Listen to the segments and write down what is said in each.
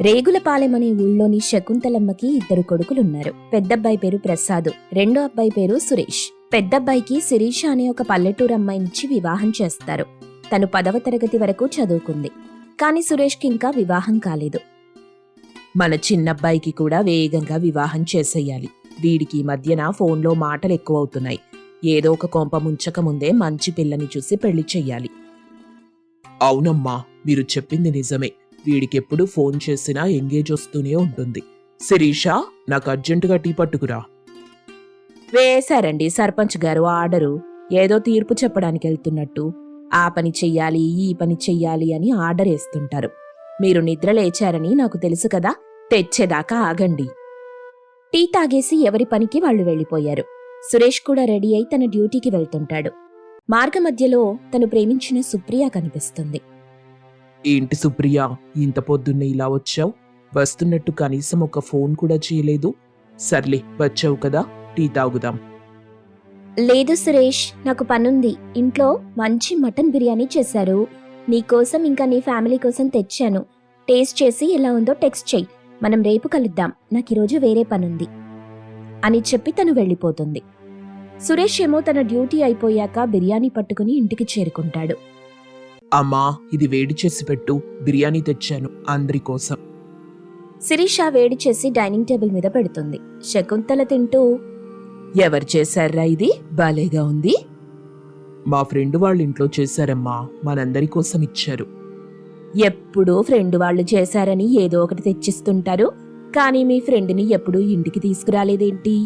రేగులపాలెం అనే ఊళ్ళోని శకుంతలమ్మకి ఇద్దరు కొడుకులున్నారు. పెద్దబ్బాయి పేరు ప్రసాద్, రెండో అబ్బాయి పేరు సురేష్. పెద్దబ్బాయికి శిరీష అనే ఒక పల్లెటూరు అమ్మాయినిచ్చి వివాహం చేస్తారు. తను 10వ తరగతి వరకు చదువుకుంది. కాని సురేష్కి ఇంకా వివాహం కాలేదు. మన చిన్నబ్బాయికి కూడా వేగంగా వివాహం చేసేయాలి. వీడికి ఈ మధ్యన ఫోన్లో మాటలు ఎక్కువవుతున్నాయి. ఏదో ఒక కొంప ముంచక ముందే మంచి పిల్లని చూసి పెళ్లి చెయ్యాలి. అవునమ్మా, మీరు చెప్పింది నిజమే. వీడికెప్పుడు ఫోన్ చేసినా ఎంగేజ్ వస్తూనే ఉంటుంది. శిరీష, నాకు అర్జెంటుగా టీ పట్టుకురా. వేశారండి సర్పంచ్ గారు ఆర్డరు. ఏదో తీర్పు చెప్పడానికి వెళ్తున్నట్టు ఆ పని చెయ్యాలి, ఈ పని చెయ్యాలి అని ఆర్డర్ వేస్తుంటారు. మీరు నిద్ర లేచారని నాకు తెలుసు కదా, తెచ్చేదాకా ఆగండి. టీ తాగేసి ఎవరి పనికి వాళ్లు వెళ్లిపోయారు. సురేష్ కూడా రెడీ అయి తన డ్యూటీకి వెళ్తుంటాడు. మార్గమధ్యలో తను ప్రేమించిన సుప్రియ కనిపిస్తుంది. ఏంటి సుప్రియ, ఇంత పొద్దున్నే ఇలా వచ్చావు? వస్తున్నట్టు కనీసం ఒక ఫోన్ కూడా చేయలేదు. సర్లే, వచ్చావు కదా, టీ తాగుదాం. లేదు సురేష్, నాకు పనుంది. ఇంట్లో మంచి మటన్ బిర్యానీ చేశారు. నీకోసం ఇంకా నీ ఫ్యామిలీ కోసం తెచ్చాను. టేస్ట్ చేసి ఎలా ఉందో టెక్స్ట్ చెయ్యి. మనం రేపు కలుద్దాం. నాకీరోజు వేరే పనుంది అని చెప్పి తను వెళ్ళిపోతుంది. సురేష్ ఏమో తన డ్యూటీ అయిపోయాక బిర్యానీ పట్టుకుని ఇంటికి చేరుకుంటాడు. అమ్మా, ఇది వేడి చేసి పెట్టు. బిర్యానీ తెచ్చాను అందరి కోసం. శిరీష వేడి చేసి డైనింగ్ టేబుల్ మీద పెడుతుంది. శకుంతల తింటూ, ఎవరు చేశారా ఇది? భలేగా ఉంది. మా ఫ్రెండ్ వాళ్ళ ఇంట్లో చేశారమ్మా, మనందరి కోసం ఇచ్చారు. ఎప్పుడూ ఫ్రెండ్ వాళ్ళు చేశారని ఏదో ఒకటి తెచ్చిస్తుంటారు. కానీ మీ ఫ్రెండ్ని ఎప్పుడూ ఇంటికి తీసుకురాలేదేంటి?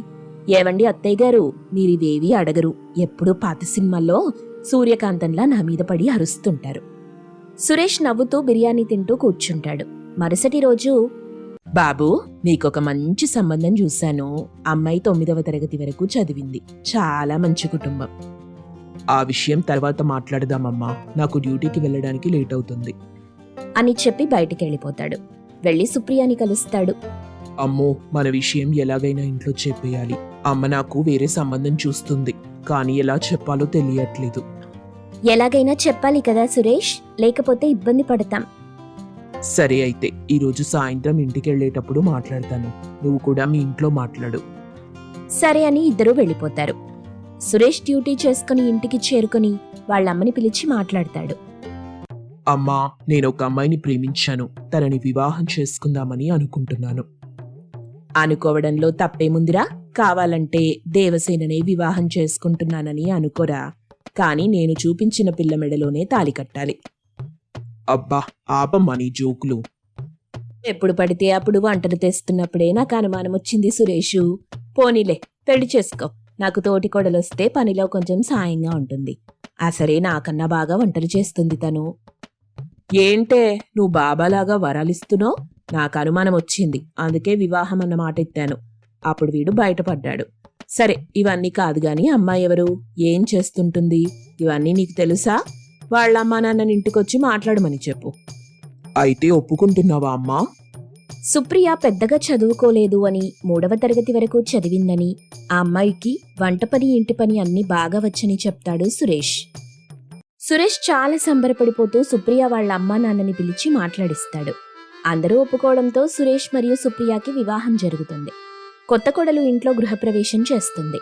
ఏవండి అత్తయ్య గారు, మీరివేవీ అడగరు. ఎప్పుడూ పాత సినిమాల్లో సూర్యకాంతంలా నా మీద పడి అరుస్తుంటారు. సురేష్ నవ్వుతూ బిర్యానీ తింటూ కూర్చుంటాడు. మరుసటి రోజు, బాబు, నీకొక మంచి సంబంధం చూశాను. అమ్మాయి 9వ తరగతి వరకు చదివింది. చాలా మంచి కుటుంబం. ఆ విషయం తర్వాత మాట్లాడదామమ్మా. నాకు డ్యూటీకి వెళ్ళడానికి లేట్ అవుతుంది అని చెప్పి బయటికెళ్ళిపోతాడు. వెళ్లి సుప్రియని కలుస్తాడు. అమ్మో, మన విషయం ఎలాగైనా ఇంట్లో చెప్పేయాలి. అమ్మ నాకు వేరే సంబంధం చూస్తుంది, కానీ ఎలా చెప్పాలో తెలియట్లేదు. ఎలాగైనా చెప్పాలి కదా సురేష్, లేకపోతే ఇబ్బంది పడతాం. సరే అయితే, ఈరోజు సాయంత్రం ఇంటికెళ్లేటప్పుడు మాట్లాడతాను. నువ్వు కూడా మీ ఇంట్లో మాట్లాడు. సరే అని ఇద్దరూ వెళ్ళిపోతారు. సురేష్ డ్యూటీ చేసుకుని ఇంటికి చేరుకుని వాళ్ళమ్మని పిలిచి మాట్లాడతాడు. అమ్మా, నేను ఒక అమ్మాయిని ప్రేమించాను. తనని వివాహం చేసుకుందామని అనుకుంటున్నాను. అనుకోవడంలో తప్పేముందిరా? కావాలంటే దేవసేననే వివాహం చేసుకుంటున్నానని అనుకోరా. కాని నేను చూపించిన పిల్ల మెడలోనే తాళి కట్టాలి. అబ్బా, ఆపమ్మా నీ జోకులు. ఎప్పుడు పడితే అప్పుడు వంటలు తెస్తున్నప్పుడే నాకు అనుమానం వచ్చింది సురేషు. పోనీలే, పెళ్లి చేసుకో. నాకు తోటి కొడలొస్తే పనిలో కొంచెం సాయంగా ఉంటుంది. సరే, నాకన్నా బాగా వంటలు చేస్తుంది తను. ఏంటే నువ్వు బాబాలాగా వరాలిస్తున్నావు? నాకు అనుమానం వచ్చింది, అందుకే వివాహం అన్న మాట ఎత్తాను. అప్పుడు వీడు బయటపడ్డాడు. సరే, ఇవన్నీ కాదు గాని అమ్మాయి ఎవరు, ఏం చేస్తుంటుంది, ఇవన్నీ నీకు తెలుసా? వాళ్ళ అమ్మా నాన్నని ఇంటికొచ్చి మాట్లాడమని చెప్పు. అయితే ఒప్పుకుంటున్నావా అమ్మా? సుప్రియ పెద్దగా చదువుకోలేదు అని, 3వ తరగతి వరకు చదివిందని, ఆ అమ్మాయికి వంట పని ఇంటి పని అన్నీ బాగా వచ్చని చెప్తాడు సురేష్. సురేష్ చాలా సంబరపడిపోతూ సుప్రియ వాళ్ళ అమ్మా నాన్నని పిలిచి మాట్లాడిస్తాడు. అందరూ ఒప్పుకోవడంతో సురేష్ మరియు సుప్రియకి వివాహం జరుగుతుంది. కొత్త కోడలు ఇంట్లో గృహప్రవేశం చేస్తుంది.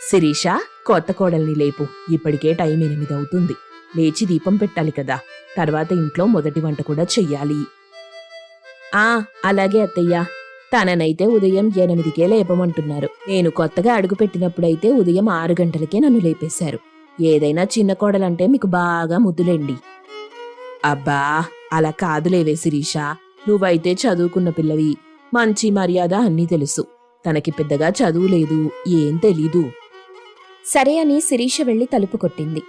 శిరీష, కొత్త కోడల్ని లేపు. ఇప్పటికే టైం 8 అవుతుంది. లేచి దీపం పెట్టాలి కదా. తర్వాత ఇంట్లో మొదటి వంట కూడా చెయ్యాలి. అలాగే అత్తయ్య. తననైతే ఉదయం 8కే లేపమంటున్నారు. నేను కొత్తగా అడుగుపెట్టినప్పుడైతే ఉదయం 6 గంటలకే నన్ను లేపేశారు. ఏదైనా చిన్న కోడలంటే మీకు బాగా ముద్దులేండి. అబ్బా, అలా కాదులేవే శిరీష. నువ్వైతే చదువుకున్న పిల్లవి, మంచి మర్యాద అన్నీ తెలుసు. తనకి పెద్దగా చదువు లేదు, ఏం తెలీదు. సరే అని శిరీష వెళ్లి తలుపు కొట్టింది.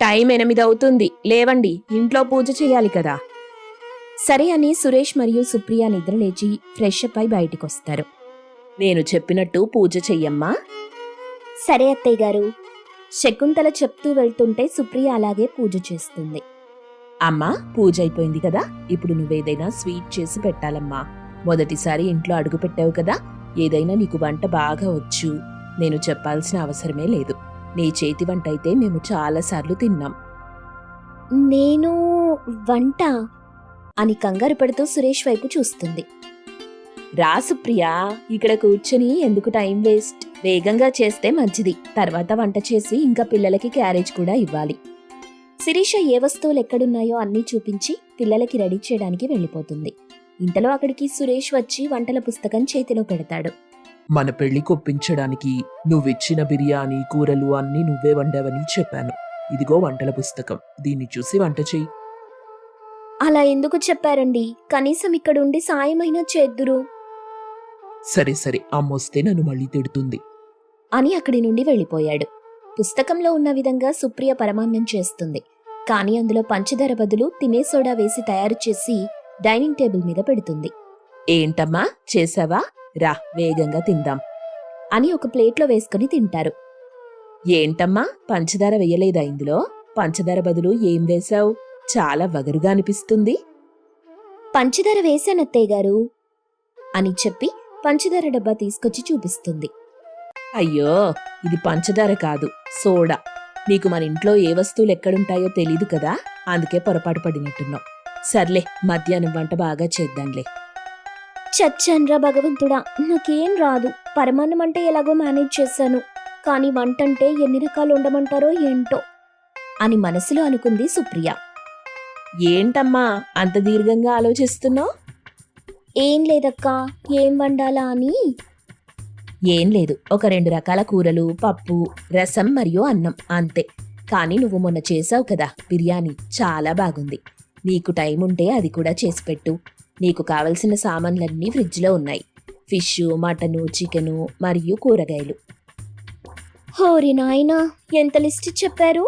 టైం 8 అవుతుంది, లేవండి, ఇంట్లో పూజ చెయ్యాలి కదా. సరే అని సురేష్ మరియు సుప్రియ నిద్రలేచి ఫ్రెష్ అప్ అయి బయటికొస్తారు. నేను చెప్పినట్టు పూజ చెయ్యమ్మా. సరే అత్తయ్య గారు. శకుంతల చెప్తూ వెళ్తుంటే సుప్రియ అలాగే పూజ చేస్తుంది. అమ్మా, పూజ అయిపోయింది కదా. ఇప్పుడు నువ్వేదైనా స్వీట్ చేసి పెట్టాలమ్మా. మొదటిసారి ఇంట్లో అడుగు పెట్టావు కదా, ఏదైనా నీకు వంట బాగా వచ్చు. నేను చెప్పాల్సిన అవసరమే లేదు. నీ చేతి వంట అయితే మేము చాలాసార్లు తిన్నాం. నేను వంట? అని కంగారు పడుతూ సురేష్ వైపు చూస్తుంది. రా సుప్రియా, ఇక్కడ కూర్చొని ఎందుకు టైం వేస్ట్? వేగంగా చేస్తే మంచిది. తర్వాత వంట చేసి ఇంకా పిల్లలకి క్యారేజ్ కూడా ఇవ్వాలి. శిరీష ఏ వస్తువులు ఎక్కడున్నాయో అన్నీ చూపించి పిల్లలకి రెడీ చేయడానికి వెళ్ళిపోతుంది. ఇంతలో అక్కడికి సురేష్ వచ్చి వంటల పుస్తకం చేతిలో పెడతాడు. మన పెళ్లి కొప్పించడానికి నువ్విచ్చిన బిర్యానీ కూరలు అన్నీ నువ్వే వండావని చెప్పాను. ఇదిగో వంటల పుస్తకం, దీన్ని చూసి వంట చెయ్యి. అలా ఎందుకు చెప్పారండి? కనీసం ఇక్కడుండి సాయమైనా చేద్దురు సరే సరే, అమ్మొస్తే నన్ను మళ్ళీ తిడుతుంది. అని అక్కడి నుండి వెళ్ళిపోయాడు. పుస్తకంలో ఉన్న విధంగా సుప్రియ పరమాన్నం చేస్తుంది. కానీ అందులో పంచదార బదులు తినే సోడా వేసి తయారు చేసి డైనింగ్ టేబుల్ మీద పెడుతుంది. ఏంటమ్మా చేసావా? రా వేగంగా తిందాం అని ఒక ప్లేట్లో వేసుకుని తింటారు. ఏంటమ్మా పంచదార వేయలేదా ఇందులో? పంచదార బదులు ఏం వేశావు? చాలా వగరుగా అనిపిస్తుంది. పంచదార వేశానత్తయ్య గారు అని చెప్పి పంచదార డబ్బా తీసుకొచ్చి చూపిస్తుంది. అయ్యో, ఇది పంచదార కాదు, సోడా. నీకు మన ఇంట్లో ఏ వస్తువులు ఎక్కడుంటాయో తెలీదు కదా, అందుకే పొరపాటు పడినట్టున్నావు. సర్లే, మధ్యాహ్నం వంట బాగా చేద్దాంలే. చచ్చన్రా భగవంతుడా, నాకేం రాదు. పరమాన్నం అంటే ఎలాగో మేనేజ్ చేశాను, కానీ వంటంటే ఎన్ని రకాలు ఉండమంటారో ఏంటో అని మనసులో అనుకుంది సుప్రియ. ఏంటమ్మా అంత దీర్ఘంగా ఆలోచిస్తున్నావు? ఏం లేదక్కా, ఏం వండాలా అని. ఏం లేదు, ఒక 2 రకాల కూరలు, పప్పు, రసం మరియు అన్నం అంతే. కానీ నువ్వు మొన్న చేసావు కదా బిర్యానీ, చాలా బాగుంది. నీకు టైం ఉంటే అది కూడా చేసి పెట్టు. నీకు కావలసిన సామాన్లన్నీ ఫ్రిడ్జ్లో ఉన్నాయి. ఫిష్, మటను, చికెను మరియు కూరగాయలు. హోరి నాయనా, ఎంత లిస్ట్ చెప్పారు!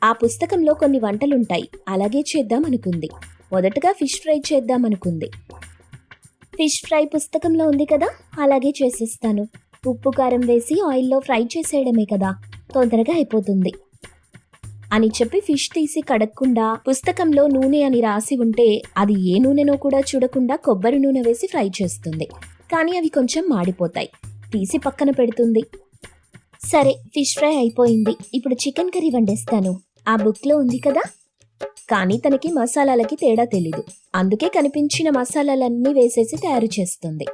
ఆ పుస్తకంలో కొన్ని వంటలుంటాయి, అలాగే చేద్దామనుకుంది. మొదటగా ఫిష్ ఫ్రై చేద్దామనుకుంది. ఫిష్ ఫ్రై పుస్తకంలో ఉంది కదా, అలాగే చేసేస్తాను. ఉప్పు కారం వేసి ఆయిల్లో ఫ్రై చేసేయడమే కదా, తొందరగా అయిపోతుంది అని చెప్పి ఫిష్ తీసి కడగకుండా పుస్తకంలో నూనె అని రాసి ఉంటే అది ఏ నూనెనో కూడా చూడకుండా కొబ్బరి నూనె వేసి ఫ్రై చేస్తుంది. కానీ అవి కొంచెం మాడిపోతాయి. తీసి పక్కన పెడుతుంది. సరే, ఫిష్ ఫ్రై అయిపోయింది. ఇప్పుడు చికెన్ కర్రీ వండేస్తాను. ఆ బుక్లో ఉంది కదా. కానీ తనకి మసాలాలకి తేడా తెలీదు. అందుకే కనిపించిన మసాలాలన్నీ వేసేసి తయారు చేస్తుంది.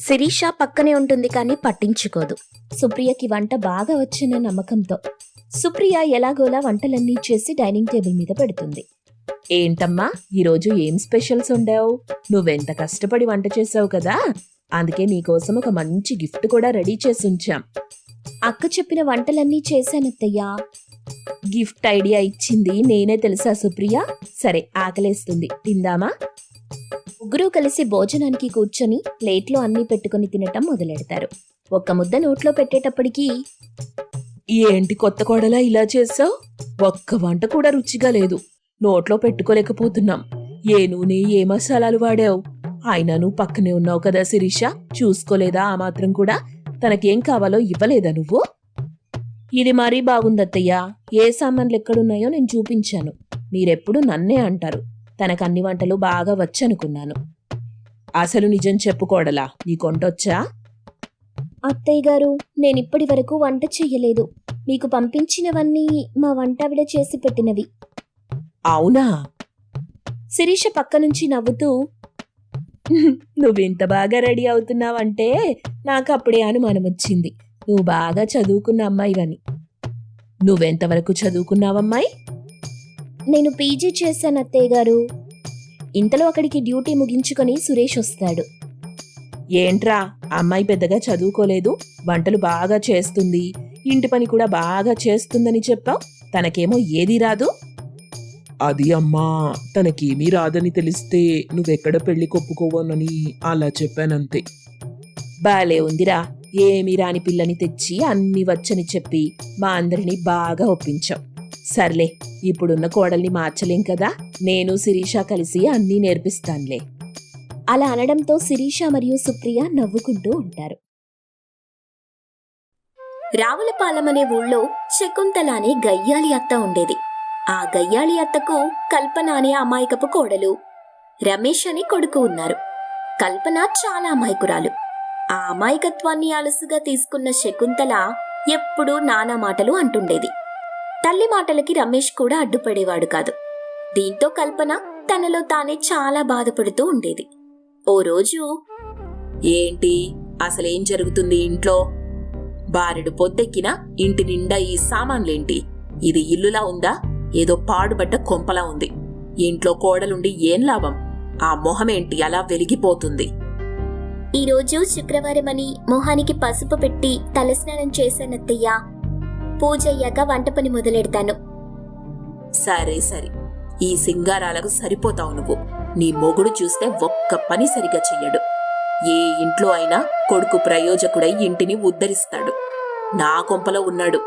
శిరీష పక్కనే ఉంటుంది కానీ పట్టించుకోదు. సుప్రియకి వంట బాగా వచ్చిన నమ్మకంతో సుప్రియ ఎలాగోలా వంటలన్నీ చేసి డైనింగ్ టేబుల్ మీద పెడుతుంది. ఏంటమ్మా ఈరోజు ఏం స్పెషల్స్ వండావు? నువ్వెంత కష్టపడి వంట చేసావు కదా, అందుకే నీకోసం ఒక మంచి గిఫ్ట్ కూడా రెడీ చేసి ఉంచాం. అక్క చెప్పిన వంటలన్నీ చేశానత్తయ్యా. గిఫ్ట్ ఐడియా ఇచ్చింది నేనే తెలుసా సుప్రియ? సరే, ఆకలేస్తుంది, తిందామా? ముగ్గురూ కలిసి భోజనానికి కూర్చొని ప్లేట్లో అన్నీ పెట్టుకుని తినటం మొదలెడతారు. ఒక్క ముద్ద నోట్లో పెట్టేటప్పటికీ, ఏంటి కొత్త కోడలా ఇలా చేసావు? ఒక్క వంట కూడా రుచిగా లేదు, నోట్లో పెట్టుకోలేకపోతున్నాం. ఏ నూనె ఏ మసాలాలు వాడావు? అయినా నువ్వు పక్కనే ఉన్నావు కదా శిరీష, చూసుకోలేదా ఆ మాత్రం కూడా? తనకేం కావాలో ఇవ్వలేదా నువ్వు? ఇది మరీ బాగుందత్తయ్యా, ఏ సామాన్లు ఎక్కడున్నాయో నేను చూపించాను. మీరెప్పుడు నన్నే అంటారు. తనకన్ని వంటలు బాగా వచ్చనుకున్నాను. అసలు నిజం చెప్పుకోడలా, నీకొంటొచ్చా? అత్తయ్య గారు, నేనిప్పటి వరకు వంట చెయ్యలేదు. మీకు పంపించినవన్నీ మా వంటావిడ చేసి పెట్టినవి. అవునా? శిరీష పక్క నుంచి నవ్వుతూ, నువ్వింత బాగా రెడీ అవుతున్నావంటే నాకు అప్పుడే అనుమానం వచ్చింది నువ్వు బాగా చదువుకున్న అమ్మాయివని. నువ్వెంతవరకు చదువుకున్నావమ్మాయి? నేను పీజీ చేశాను అత్తయ్య గారు. ఇంతలో అక్కడికి డ్యూటీ ముగించుకొని సురేష్ వస్తాడు. ఏంట్రా, అమ్మాయి పెద్దగా చదువుకోలేదు, వంటలు బాగా చేస్తుంది, ఇంటి పని కూడా బాగా చేస్తుందని చెప్పావు. తనకేమో ఏదీ రాదు. అది అమ్మా, తనకేమీ రాదని తెలిస్తే నువ్వెక్కడ పెళ్లి కొప్పుకోవనని అలా చెప్పానంతే. బాలే ఉందిరా, ఏమీ రాని పిల్లని తెచ్చి అన్ని వచ్చని చెప్పి మా అందరినీ బాగా ఒప్పించావు. సర్లే, ఇప్పుడున్న కోడల్ని మార్చలేం కదా, నేను శిరీష కలిసి అన్నీ నేర్పిస్తాన్లే. అలా అనడంతో శిరీష మరియు సుప్రియ నవ్వుకుంటూ ఉంటారు. రావులపాలెం అనే ఊళ్ళో శకుంతల అనే గయ్యాళి అత్త ఉండేది. ఆ గయ్యాళి అత్తకు కల్పన అనే అమాయకపు కోడలు, రమేష్ అనే కొడుకు ఉన్నారు. కల్పన చాలా అమాయకురాలు. ఆ అమాయకత్వాన్ని అలుసుగా తీసుకున్న శకుంతల ఎప్పుడూ నానా మాటలు అంటుండేది. తల్లి మాటలకి రమేష్ కూడా అడ్డుపడేవాడు కాదు. దీంతో కల్పన తనలో తానే చాలా బాధపడుతూ ఉండేది. ఓ రోజు ఏంటి అసలేం జరుగుతుంది ఇంట్లో? బారెడు పొద్దెక్కినా ఇంటి నిండా ఈ సామాన్లేంటి? ఇది ఇల్లులా ఉందా? ఏదో పాడుబడ్డ కొంపలా ఉంది. ఇంట్లో కోడలుండి ఏం లాభం? ఆ మొహమేంటి అలా వెలిగిపోతుంది? ఈరోజు శుక్రవారమని మొహానికి పసుపు పెట్టి తలస్నానం చేశానత్తయ్యా. పూజ అయ్యాక వంట పని మొదలెడతాను. సరే సరే, ఈ సింగారాలకు సరిపోతావు నువ్వు. నీ మొగుడు చూస్తే ఒక్క పని సరిగా చెయ్యడు. ఏ ఇంట్లో అయినా కొడుకు ప్రయోజకుడై ఇంటిని ఉద్ధరిస్తాడు. నా కొంపలో ఉన్నాడు.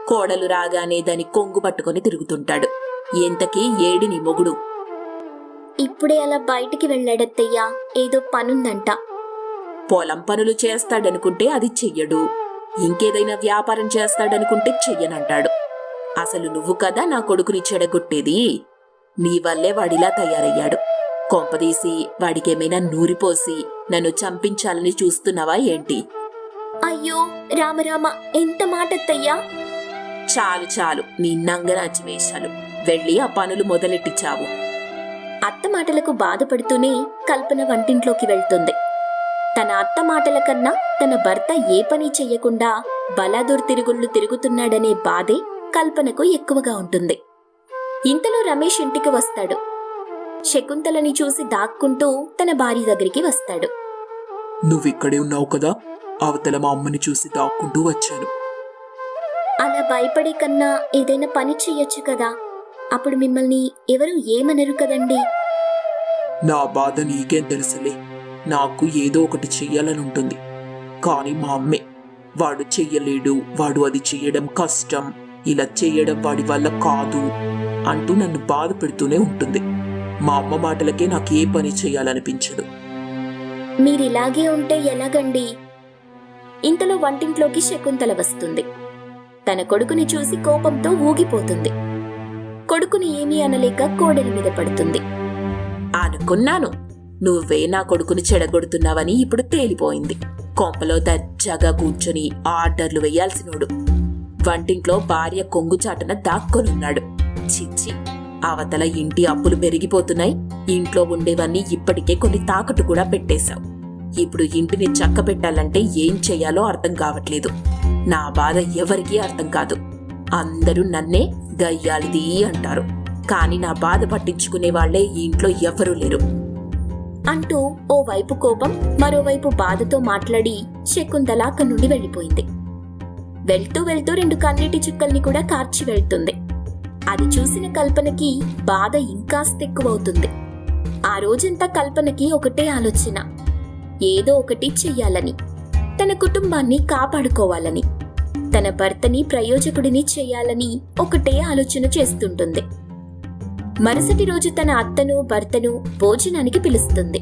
కోడలు రాగానే దాని కొంగు పట్టుకొని తిరుగుతుంటాడు. ఎంతకీ ఏడి నీ మొగుడు? ఇప్పుడే అలా బయటికి వెళ్ళాడత్తయ్యా, ఏదో పనుందంట. పొలం పనులు చేస్తాడనుకుంటే అది చెయ్యడు. ఇంకేదైనా వ్యాపారం చేస్తాడనుకుంటే చెయ్యనంటాడు. అసలు నువ్వు కదా నా కొడుకుని చెడగొట్టేది. నీ వల్లే వాడిలా తయారయ్యాడు. కొంపదీసి వాడికేమైనా నూరిపోసి నన్ను చంపించాలని చూస్తున్నావా ఏంటి? అయ్యో రామరామ, ఎంత మాటత్తయ్యా! చాలు చాలు నీ నంగనాచి వేషాలు. వెళ్ళి ఆ పనులు మొదలెట్టిచావు. అత్త మాటలకు బాధపడుతూనే కల్పన వంటింట్లోకి వెళ్తుంది. తన అత్త మాటల కన్నా తన భర్త ఏ పని చెయ్యకుండా బలాదూర్ తిరుగుళ్ళు తిరుగుతున్నాడనే బాధే కల్పనకు ఎక్కువగా ఉంటుంది. ఇంతలో రమేష్ ఇంటికి వస్తాడు. శకుంతలని చూసి దాక్కుంటూ తన భార్య దగ్గరికి వస్తాడు. నువ్విక్కడే ఉన్నావు కదా, అవతల మా అమ్మని చూసి దాక్కుంటూ వచ్చాను. అలా భయపడే కన్నా ఏదైనా పని చెయ్యొచ్చు కదా, అప్పుడు మిమ్మల్ని ఎవరు ఏమనరు కదండి. నా బాధ నీకేం తెలుసులే. నాకు ఏదో ఒకటి చెయ్యాలని ఉంటుంది. కానీ మా అమ్మే వాడు చెయ్యలేడు, వాడు అది చెయ్యడం కష్టం, ఇలా చెయ్యడం వాడి వల్ల కాదు అంటూ నన్ను బాధ పెడుతూనే ఉంటుంది. మా అమ్మ మాటలకే నాకు ఏ పని చెయ్యాలనిపించదు. మీరిలాగే ఉంటే ఎలాగండి? ఇంతలో వంటింట్లోకి శకుంతల వస్తుంది. తన కొడుకుని చూసి కోపంతో ఊగిపోతుంది. కొడుకుని ఏమీ అనలేక కోడలి మీద పడుతుంది. అనుకున్నాను, నువ్వే నా కొడుకుని చెడగొడుతున్నావని ఇప్పుడు తేలిపోయింది. కొంపలో దర్జాగా కూర్చొని ఆర్డర్లు వేయాల్సినోడు వంటింట్లో భార్య కొంగుచాటున దాక్కొనున్నాడు. చిచ్చి, అవతల ఇంటి అప్పులు పెరిగిపోతున్నాయి. ఇంట్లో ఉండేవన్నీ ఇప్పటికే కొన్ని తాకట్టు కూడా పెట్టేశావు. ఇప్పుడు ఇంటిని చక్క పెట్టాలంటే ఏం చెయ్యాలో అర్థం కావట్లేదు. నా బాధ ఎవరికీ అర్థం కాదు. అందరూ నన్నే గయ్యాలిది అంటారు. కానీ నా బాధ పట్టించుకునే వాళ్లే ఈ ఇంట్లో ఎవ్వరూ లేరు అంటూ ఓవైపు కోపం మరోవైపు బాధతో మాట్లాడి శకుంతల అక్కడి నుండి వెళ్ళిపోయింది. వెళ్తూ వెళ్తూ 2 కన్నీటి చుక్కల్ని కూడా కార్చి వెళ్తుంది. అది చూసిన కల్పనకి బాధ ఇంకాస్త ఎక్కువవుతుంది. ఆ రోజంతా కల్పనకి ఒకటే ఆలోచన, ఏదో ఒకటి చెయ్యాలని, తన కుటుంబాన్ని కాపాడుకోవాలని, తన భర్తని ప్రయోజకుడిని చెయ్యాలని ఒకటే ఆలోచన చేస్తుంటుంది. మరుసటి రోజు తన అత్తను భర్తను భోజనానికి పిలుస్తుంది.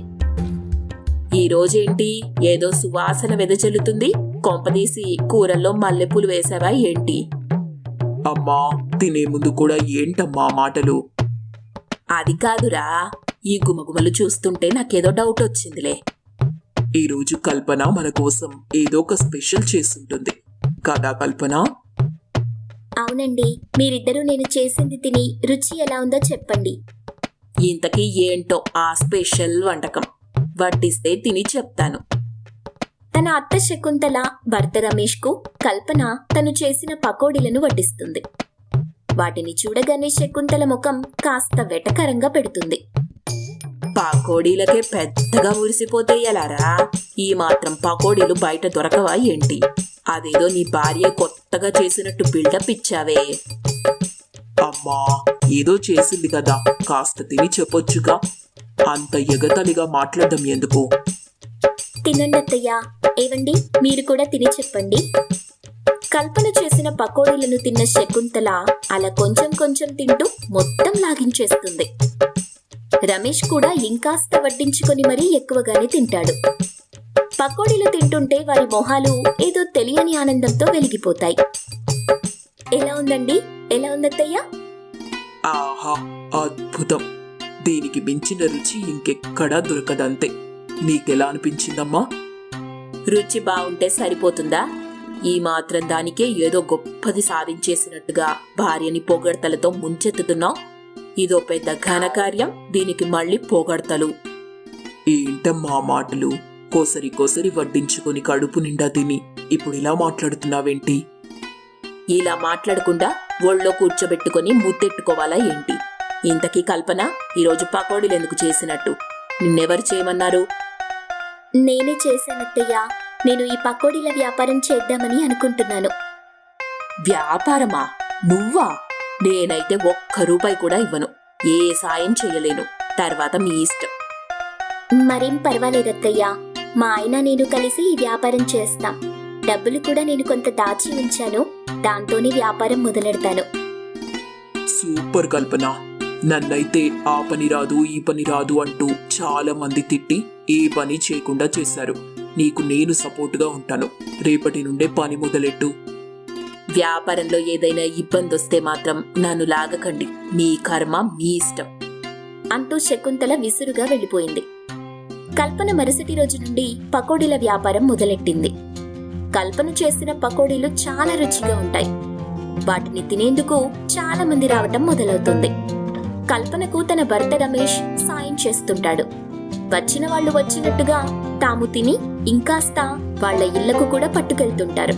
ఈ రోజేంటి ఏదో సువాసన వెదజల్లుతుంది? కొంపదీసి కూరల్లో మల్లెపూలు వేసావా ఏంటి? అమ్మా, తినే ముందు కూడా ఏంటమ్మా మాటలు? అది కాదురా, ఈ గుమగుమలు చూస్తుంటే నాకేదో డౌట్ వచ్చిందిలే. ఈరోజు కల్పన మన కోసం ఏదో ఒక స్పెషల్ చేసుంటుంది కదా కల్పన? అవునండి, మీరిద్దరూ నేను చేసింది తిని రుచి ఎలా ఉందో చెప్పండి. ఇంతకీ ఏంటో ఆ స్పెషల్ వంటకం? వడ్డిస్తే తిని చెప్తాను. తన అత్త శకుంతల భర్త రమేష్ కు కల్పన తను చేసిన పకోడీలను వడ్డిస్తుంది. వాటిని చూడగానే శకుంతల ముఖం కాస్త వెటకరంగా పెడుతుంది. పకోడీలకే పెద్దగా మురిసిపోతే ఎలారా? ఈ మాత్రం పకోడీలు బయట దొరకవా ఏంటి? అదేదో నీ భార్య కొత్తగా చేసినట్టు బిల్డప్ ఇచ్చావే. అమ్మా, ఏదో చేసింది కదా, కాస్త తిని చెప్పొచ్చుగా. అంత ఎగతలిగా మాట్లాడడం ఎందుకు? తినండి అత్తయ్యా. ఏవండి, మీరు కూడా తిని చెప్పండి. కల్పన చేసిన పకోడీలను తిన్న శకుంతల అలా కొంచెం కొంచెం తింటూ మొత్తం లాగించేస్తుంది. రమేష్ కూడా ఇంకాస్త వడ్డించుకొని మరీ ఎక్కువగానే తింటాడు. పకోడీలు తింటుంటే వారి మొహాలు ఏదో తెలియని ఆనందంతో వెలిగిపోతాయి. ఎలా ఉందండి? ఎలా ఉందత్తయ్యా? ఆహా, అద్భుతం. దీనికి మించిన రుచి ఇంకెక్కడా దొరకదంతే. నీకెలా అనిపించిందమ్మా? రుచి బాగుంటే సరిపోతుందా? ఈ మాత్రం దానికే ఏదో గొప్పది సాధించేసినట్టుగా భార్యని పొగడ్తలతో ముంచెత్తుతున్నావు. ఇదో పెద్ద ఘనకార్యం, దీనికి మళ్ళీ పొగడ్తలు. ఏంటమ్మా మాటలు? కోసరి కోసరి వడ్డించుకొని కడుపు నిండా తిని ఇప్పుడు ఇలా మాట్లాడుతున్నావేంటి? ఇలా మాట్లాడకుండా ఒళ్ళో కూర్చోబెట్టుకొని ముద్దెట్టుకోవాలా ఏంటి? ఇంతకీ కల్పన ఈరోజు పకోడీలు ఎందుకు చేసినట్టు? నిన్నెవరు చేయమన్నారు? నేనే చేశానత్తయ్య. నేను ఈ పకోడీల వ్యాపారం చేద్దామని అనుకుంటున్నాను. వ్యాపారమా? నువ్వా? నేనైతే ఒక్క రూపాయి కూడా ఇవ్వను. ఏ సాయం చేయలేను. తర్వాత మీ ఇష్టం. మరేం పర్వాలేదత్తయ్య. మా ఆయన నేను కలిసి ఈ వ్యాపారం చేస్తాం. డబ్బులు కూడా నేను కొంత దాచి ఉంచాను. దాంతోనే వ్యాపారం మొదలెడతాను. సూపర్ కల్పన. నన్నైతే ఆ పని రాదు ఈ పని రాదు అంటూ చాలా మంది తిట్టి ఏ పని చేయకుండా చేశారు. నీకు నేను సపోర్టుగా ఉంటాను. రేపటి నుండే పని మొదలెట్టు. వ్యాపారంలో ఏదైనా ఇబ్బంది వస్తే మాత్రం నన్ను లాగకండి. మీ కర్మ మీ ఇష్టం అంటూ శకుంతల విసురుగా వెళ్ళిపోయింది. కల్పన మరుసటి రోజు నుండి పకోడీల వ్యాపారం మొదలెట్టింది. కల్పన చేసిన పకోడీలు చాలా రుచిగా ఉంటాయి. వాటిని తినేందుకు చాలా మంది రావటం మొదలవుతుంది. కల్పనకు తన భర్త రమేష్ సాయం చేస్తుంటాడు. వచ్చిన వాళ్ళు వచ్చినట్టుగా తాము తిని ఇంకాస్త వాళ్ల ఇళ్లకు కూడా పట్టుకెళ్తుంటారు.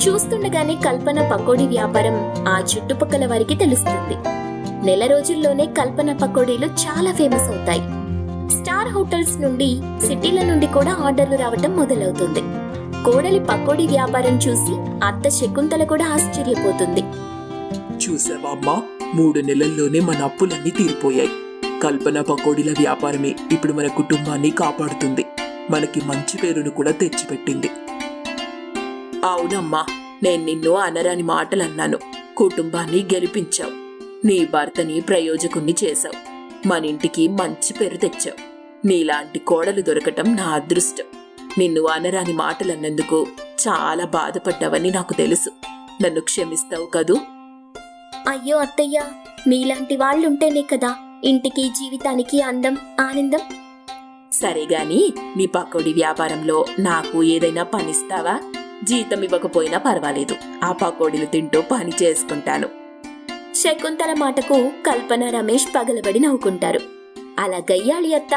చూస్తుండగానే కల్పన పకోడీ వ్యాపారం ఆ చుట్టుపక్కల వారికి తెలుస్తుంది. నెల రోజుల్లోనే కల్పన పకోడీలు చాలా ఫేమస్ అవుతాయి. స్టార్ హోటల్స్ నుండి, సిటీల నుండి కూడా ఆర్డర్లు రావటం మొదలవుతుంది. కోడలి పకోడీ వ్యాపారం చూసి అత్త శకుంతల కూడా ఆశ్చర్యపోతుంది. చూసావా అమ్మా, 3 నెలల్లోనే మన అప్పులన్నీ తీరిపోయాయి. కల్పన పకోడీల వ్యాపారమే ఇప్పుడు మన కుటుంబాన్ని కాపాడుతుంది. మనకి మంచి పేరును కూడా తెచ్చిపెట్టింది. అవునమ్మా, నేను నిన్ను అనరాని మాటలన్నాను. కుటుంబాన్ని గెలిపించావు. నీ భర్తని ప్రయోజకుణ్ణి చేశావు. మన ఇంటికి మంచి పేరు తెచ్చావు. నీలాంటి కోడలు దొరకటం నా అదృష్టం. నిన్ను అనరాని మాటలన్నందుకు చాలా బాధపడ్డావని నాకు తెలుసు. నన్ను క్షమిస్తావు కదూ? అయ్యో అత్తయ్య, మీలాంటి వాళ్ళుంటేనే కదా ఇంటికి జీవితానికి అందం ఆనందం. సరేగాని నీ పకోడీ వ్యాపారంలో నాకు ఏదైనా పనిస్తావా? జీతం ఇవ్వకపోయినా పర్వాలేదు. ఆ పకోడీలు తింటూ పని చేసుకుంటాను. శకుంతల మాటకు కల్పన రమేష్ పగలబడి నవ్వుకుంటారు. అలా గయ్యాళి అత్త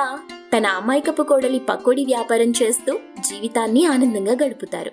తన అమాయకపు కోడలి పకోడీ వ్యాపారం చేస్తూ జీవితాన్ని ఆనందంగా గడుపుతారు.